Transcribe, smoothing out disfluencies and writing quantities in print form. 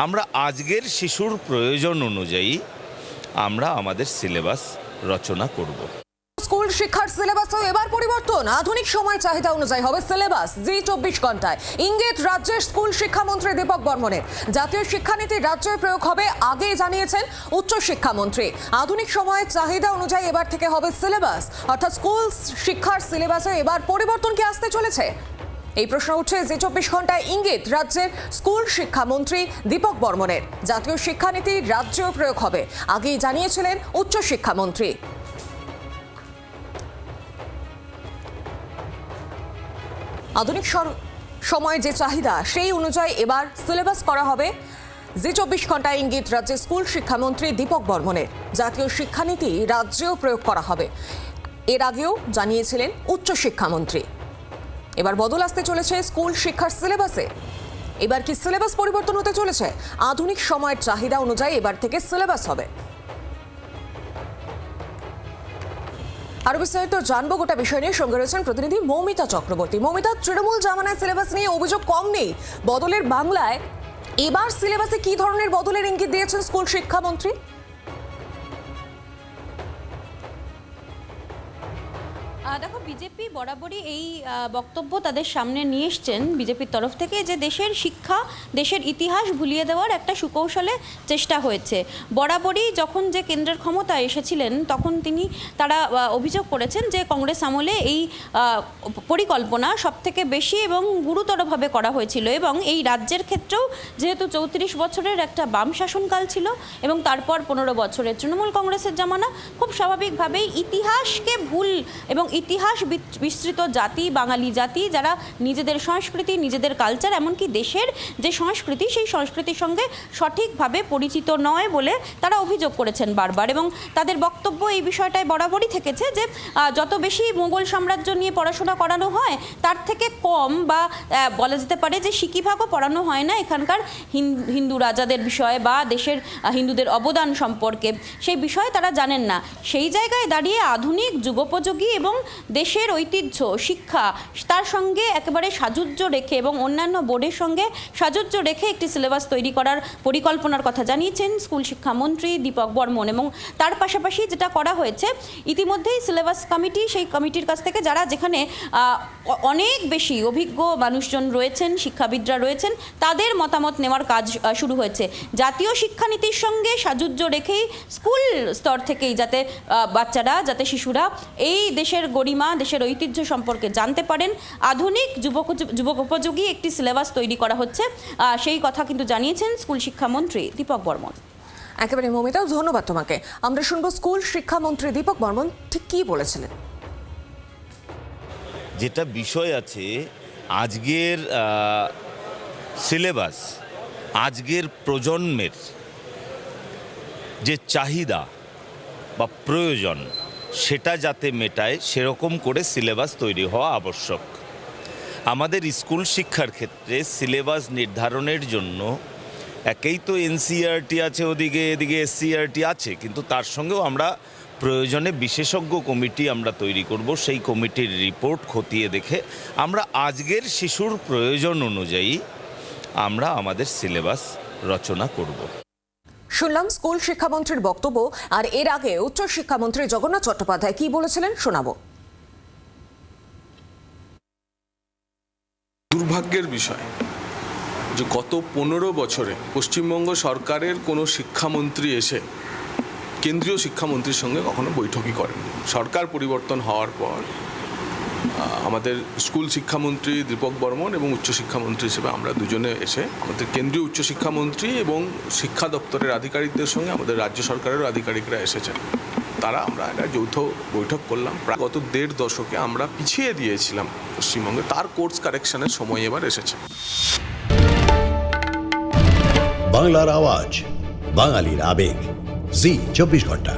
আমরা আজকের শিশুর প্রয়োজন অনুযায়ী আমরা আমাদের সিলেবাস রচনা করব। স্কুল শিক্ষার সিলেবাসও এবার পরিবর্তন। আধুনিক সময় চাহিদা অনুযায়ী হবে সিলেবাস। জি 24 ঘন্টায় ইঙ্গিত রাজ্যের স্কুল শিক্ষামন্ত্রী দীপক বর্মনের। জাতীয় শিক্ষানীতি রাজ্যে প্রয়োগ হবে আগেই জানিয়েছেন উচ্চ শিক্ষামন্ত্রী। আধুনিক সময়ের চাহিদা অনুযায়ী এবার থেকে হবে সিলেবাস, অর্থাৎ স্কুল শিক্ষার সিলেবাসে এবার পরিবর্তন কি আসতে চলেছে? এই প্রশ্ন উঠছে জি 24 ঘন্টায় ইঙ্গিত রাজ্যের স্কুল শিক্ষামন্ত্রী দীপক বর্মনের। জাতীয় শিক্ষানীতি রাজ্যেও প্রয়োগ হবে আগেই জানিয়েছিলেন উচ্চ শিক্ষামন্ত্রী। আধুনিক সময়ের যে চাহিদা সেই অনুযায়ী এবার সিলেবাস করা হবে। জি 24 ঘন্টায় ইঙ্গিত রাজ্যের স্কুল শিক্ষামন্ত্রী দীপক বর্মনের। জাতীয় শিক্ষানীতি রাজ্যেও প্রয়োগ করা হবে, এর আগেও জানিয়েছিলেন উচ্চ শিক্ষামন্ত্রী। এবার বদল আসতে চলেছে স্কুল শিক্ষার সিলেবাসে। এবার কি সিলেবাস পরিবর্তন হতে চলেছে? আধুনিক সময়ের চাহিদা অনুযায়ী এবার থেকে সিলেবাস হবে। আরো বিস্তারিত জানবো গোটা বিষয় নিয়ে। সঙ্গে রয়েছেন প্রতিনিধি মৌমিতা চক্রবর্তী। মৌমিতা, তৃণমূল জামানায় সিলেবাস নিয়ে অভিযোগ কম নেই, বদলের বাংলায় এবার সিলেবাসে কি ধরনের বদলের ইঙ্গিত দিয়েছেন স্কুল শিক্ষামন্ত্রী? দেখো, বিজেপি বরাবরই এই বক্তব্য তাদের সামনে নিয়ে এসছেন বিজেপির তরফ থেকে যে দেশের শিক্ষা, দেশের ইতিহাস ভুলিয়ে দেওয়ার একটা সুকৌশলে চেষ্টা হয়েছে। বরাবরই যখন যে কেন্দ্রের ক্ষমতায় এসেছিলেন তখন তারা অভিযোগ করেছেন যে কংগ্রেস আমলে এই পরিকল্পনা সবথেকে বেশি এবং গুরুতরভাবে করা হয়েছিল, এবং এই রাজ্যের ক্ষেত্রেও যেহেতু 34 বছরের একটা বাম শাসনকাল ছিল এবং তারপর 15 বছরের তৃণমূল কংগ্রেসের জামানা, খুব স্বাভাবিকভাবেই ইতিহাসকে ভুল এবং ইতিহাস বিস্তৃত জাতি, বাঙালি জাতি, যারা নিজেদের সংস্কৃতি, নিজেদের কালচার, এমনকি দেশের যে সংস্কৃতি, সেই সংস্কৃতির সঙ্গে সঠিকভাবে পরিচিত নয় বলে তারা অভিযোগ করেছেন বারবার। এবং তাদের বক্তব্য এই বিষয়টায় বরাবরই থেকেছে যে যত বেশি মুঘল সাম্রাজ্য নিয়ে পড়াশোনা করানো হয় তার থেকে কম, বা বলা যেতে পারে যে সিকিভাগও পড়ানো হয় না এখানকার হিন্দু রাজাদের বিষয়ে বা দেশের হিন্দুদের অবদান সম্পর্কে, সেই বিষয়ে তারা জানেন না। সেই জায়গায় দাঁড়িয়ে আধুনিক যুগোপযোগী এবং দেশের ঐতিহ্য, শিক্ষা, তার সঙ্গে একেবারে সাযুজ্য রেখে এবং অন্যান্য বোর্ডের সঙ্গে সাযুজ্য রেখে একটি সিলেবাস তৈরি করার পরিকল্পনার কথা জানিয়েছেন স্কুল শিক্ষামন্ত্রী দীপক বর্মন। এবং তার পাশাপাশি যেটা করা হয়েছে, ইতিমধ্যেই সিলেবাস কমিটি, সেই কমিটির কাছ থেকে যারা, যেখানে অনেক বেশি অভিজ্ঞ মানুষজন রয়েছেন, শিক্ষাবিদরা রয়েছেন, তাদের মতামত নেওয়ার কাজ শুরু হয়েছে। জাতীয় শিক্ষানীতির সঙ্গে সাযুজ্য রেখেই স্কুল স্তর থেকেই যাতে বাচ্চারা, যাতে শিশুরা এই দেশের গরিমা, দেশের ঐতিহ্য সম্পর্কে জানতে পারেন, আধুনিক যুগোপযোগী একটি সিলেবাস তৈরি করা হচ্ছে, সেই কথা কিন্তু জানিয়েছেন স্কুল শিক্ষামন্ত্রী দীপক বর্মন। একেবারে মৌমিতা, ধন্যবাদ তোমাকে। আমরা শুনবো স্কুল শিক্ষামন্ত্রী দীপক বর্মন ঠিক কি বলেছিলেন। যেটা বিষয় আছে, আজকের সিলেবাস আজকের প্রজন্মের যে চাহিদা বা প্রয়োজন সেটা যাতে মেটায় সেরকম করে সিলেবাস তৈরি হওয়া আবশ্যক। আমাদের স্কুল শিক্ষার ক্ষেত্রে সিলেবাস নির্ধারণের জন্য একেই তো এনসিইআরটি আছে, ওদিকে এদিকে এসসিইআরটি আছে, কিন্তু তার সঙ্গেও আমরা প্রয়োজনে বিশেষজ্ঞ কমিটি আমরা তৈরি করব। সেই কমিটির রিপোর্ট খতিয়ে দেখে আমরা আজকের শিশুর প্রয়োজন অনুযায়ী আমরা আমাদের সিলেবাস রচনা করব। শুনলাম স্কুল শিক্ষামন্ত্রীর বক্তব্য। আর এর আগে উচ্চ শিক্ষামন্ত্রী জগন্নাথ চট্টোপাধ্যায় কি বলেছিলেন শোনাবো। দুর্ভাগ্যের বিষয় যে গত 15 বছরে পশ্চিমবঙ্গ সরকারের কোনো শিক্ষামন্ত্রী এসে কেন্দ্রীয় শিক্ষামন্ত্রীর সঙ্গে কখনো বৈঠকই করেন। সরকার পরিবর্তন হওয়ার পর আমাদের স্কুল শিক্ষামন্ত্রী দীপক বর্মন এবং উচ্চশিক্ষামন্ত্রী হিসেবে আমরা দুজনে এসে আমাদের কেন্দ্রীয় উচ্চশিক্ষামন্ত্রী এবং শিক্ষা দপ্তরের আধিকারিকদের সঙ্গে আমাদের রাজ্য সরকারেরও আধিকারিকরা এসেছেন। আমরা একটা যৌথ বৈঠক করলাম। প্রায় গত 1.5 দশকে আমরা পিছিয়ে দিয়েছিলাম পশ্চিমবঙ্গে, তার কোর্স কারেকশনের সময় এবার এসেছে। বাংলার আওয়াজ, বাঙালির আবেগ, জি 24 ঘন্টা।